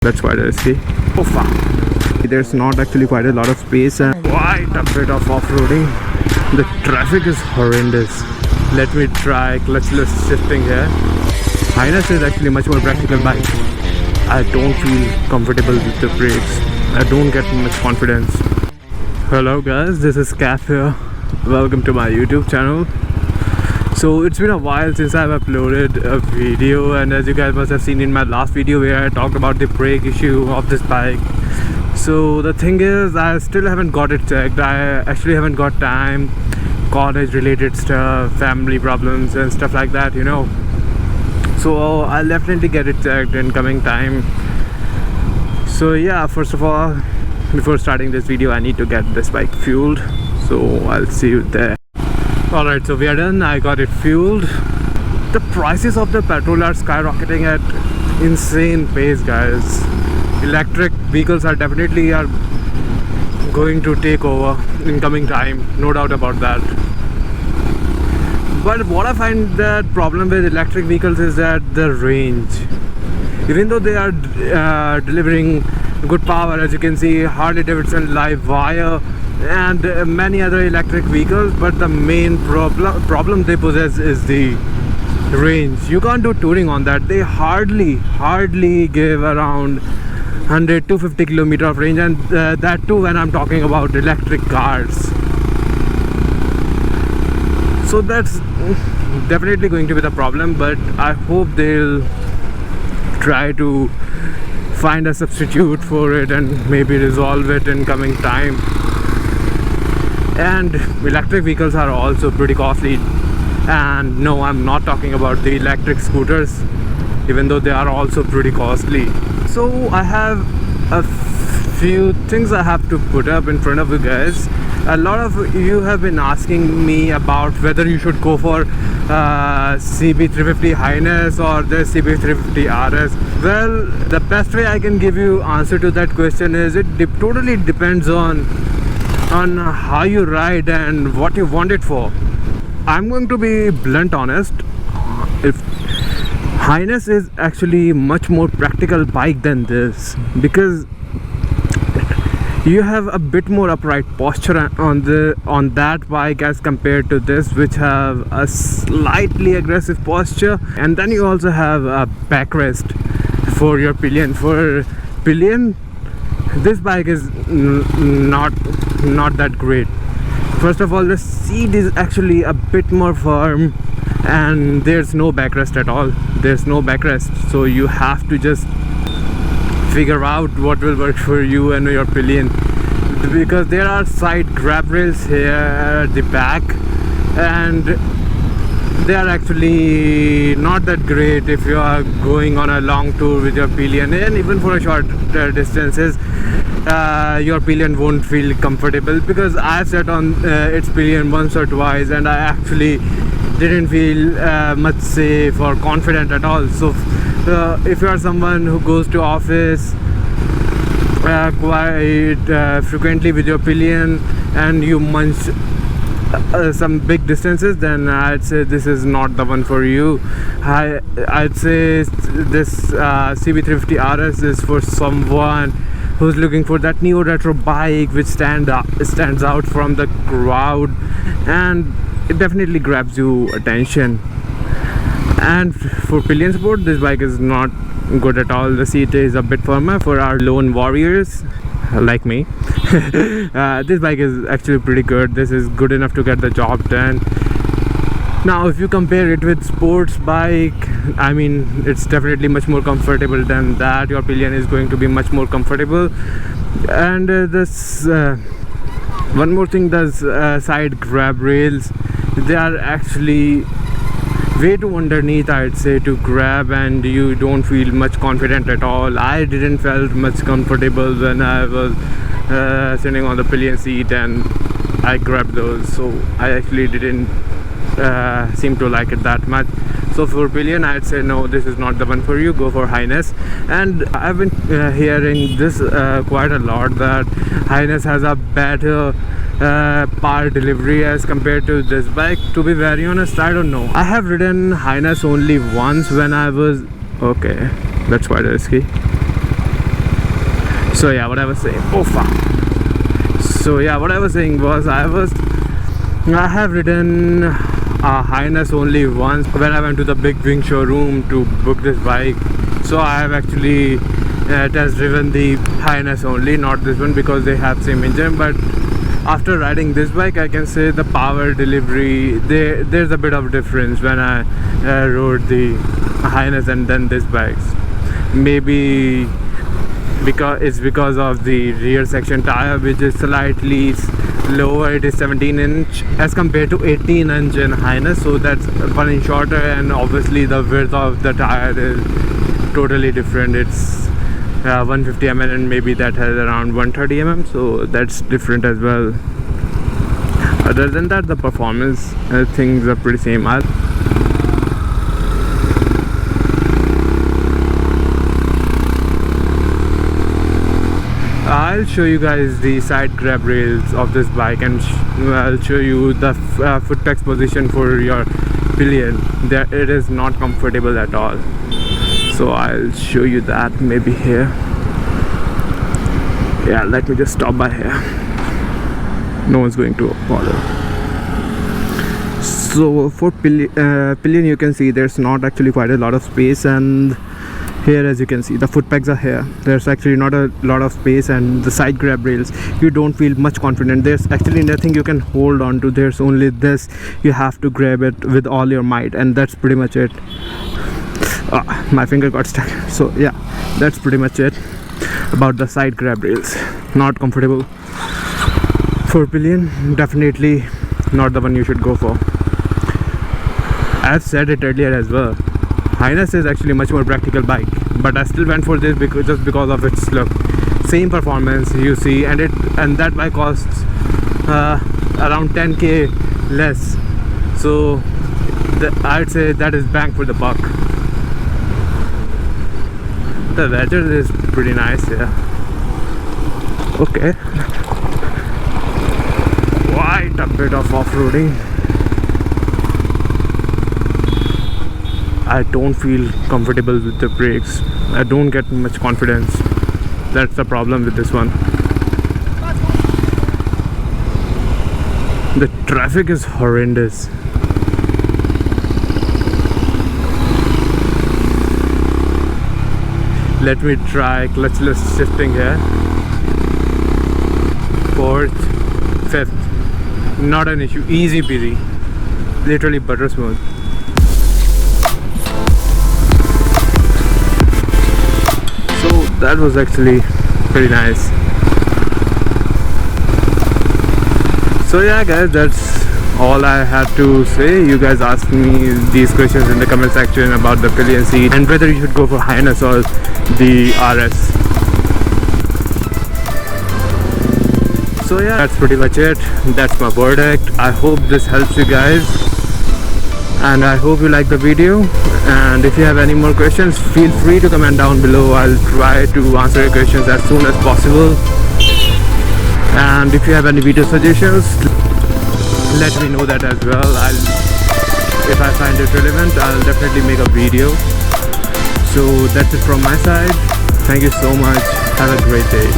That's quite risky. Oh fuck. There's not actually quite a lot of space and quite a bit of off-roading. The traffic is horrendous. Let me try clutchless shifting here. Highness is actually much more practical bike. I don't feel comfortable with the brakes. I don't get much confidence. Hello guys, this is Caf here. Welcome to my YouTube channel. So it's been a while since I've uploaded a video, and as you guys must have seen in my last video where I talked about the brake issue of this bike. So the thing is, I still haven't got it checked. I actually haven't got time, college related stuff, family problems and stuff like that, you know. So I'll definitely get it checked in coming time. So yeah, first of all, before starting this video, I need to get this bike fueled. So I'll see you there. Alright, so we are done. I got it fueled. The prices of the petrol are skyrocketing at insane pace, guys. Electric vehicles are definitely going to take over in coming time, no doubt about that. But what I find that problem with electric vehicles is that the range. Even though they are delivering good power, as you can see, Harley Davidson live wire and many other electric vehicles, but the main problem they possess is the range. You can't do touring on that. They hardly give around 100-250 kilometer of range, and that too when I'm talking about electric cars. So that's definitely going to be the problem, but I hope they'll try to find a substitute for it and maybe resolve it in coming time. And electric vehicles are also pretty costly, and no, I'm not talking about the electric scooters, even though they are also pretty costly. So I have a few things I have to put up in front of you guys. A lot of you have been asking me about whether you should go for CB350 Highness or the CB350RS. Well, the best way I can give you answer to that question is it totally depends on how you ride and what you want it for. I'm going to be blunt honest. If Highness is actually much more practical bike than this, because you have a bit more upright posture on that bike as compared to this, which have a slightly aggressive posture, and then you also have a backrest for your pillion. For pillion, this bike is not that great. First of all, the seat is actually a bit more firm, and there's no backrest at all. There's no backrest, so you have to just figure out what will work for you and your pillion, because there are side grab rails here at the back, and they are actually not that great if you are going on a long tour with your pillion, and even for a short distances your pillion won't feel comfortable, because I've sat on its pillion once or twice and I actually didn't feel much safe or confident at all. So if you are someone who goes to office quite frequently with your pillion and you munch some big distances, then I'd say this is not the one for you. I'd say this CB350RS is for someone who's looking for that new retro bike which stands out from the crowd, and it definitely grabs you attention. And for pillion support, this bike is not good at all. The seat is a bit firmer for our lone warriors like me. This bike is actually pretty good. This is good enough to get the job done. Now if you compare it with sports bike, I mean, it's definitely much more comfortable than that. Your pillion is going to be much more comfortable. And this one more thing, does side grab rails, they are actually way too underneath, I'd say, to grab, and you don't feel much confident at all. I didn't felt much comfortable when I was sitting on the pillion seat and I grabbed those, so I actually didn't seem to like it that much. So for pillion, I'd say no, this is not the one for you. Go for Highness. And I've been hearing this quite a lot, that Highness has a better power delivery as compared to this bike. To be very honest, I don't know. I have ridden Highness only once when I was okay, that's quite risky. So yeah, what I was saying, oh fuck. So yeah, what I was saying was I have ridden a Highness only once when I went to the big wing showroom to book this bike. So I have actually test driven the Highness only, not this one, because they have same engine. But after riding this bike, I can say the power delivery, there's a bit of difference when I rode the Highness and then this bikes. Maybe because of the rear section tire, which is slightly lower. It is 17-inch as compared to 18-inch in Highness, so that's 1 inch shorter, and obviously the width of the tire is totally different. It's 150 mm and maybe that has around 130 mm, so that's different as well. Other than that, the performance things are pretty same. I'll show you guys the side grab rails of this bike, and I'll show you the foot pegs position for your pillion. It is not comfortable at all, so I'll show you that maybe here. Yeah, let me just stop by here. No one's going to bother. So for pillion, you can see there's not actually quite a lot of space, and here, as you can see, the foot pegs are here. There's actually not a lot of space, and the side grab rails, you don't feel much confident. There's actually nothing you can hold on to. There's only this. You have to grab it with all your might, and that's pretty much it. My finger got stuck. So yeah, that's pretty much it about the side grab rails. Not comfortable. For pillion, definitely not the one you should go for. I've said it earlier as well. Highness is actually a much more practical bike, but I still went for this just because of its look. Same performance you see, and that bike costs around 10k less. So I'd say that is bang for the buck. The weather is pretty nice here. Okay. Quite a bit of off-roading. I don't feel comfortable with the brakes. I don't get much confidence. That's the problem with this one. The traffic is horrendous. Let me try clutchless shifting here. 4th, 5th. Not an issue. Easy peasy. Literally butter smooth. That was actually pretty nice. So yeah guys, that's all I had to say. You guys asked me these questions in the comment section about the pillion seat and whether you should go for Highness or the RS. So yeah, that's pretty much it. That's my verdict. I hope this helps you guys, and I hope you like the video. And if you have any more questions, feel free to comment down below. I'll try to answer your questions as soon as possible. And if you have any video suggestions, let me know that as well. If I find it relevant, I'll definitely make a video. So that's it from my side. Thank you so much. Have a great day.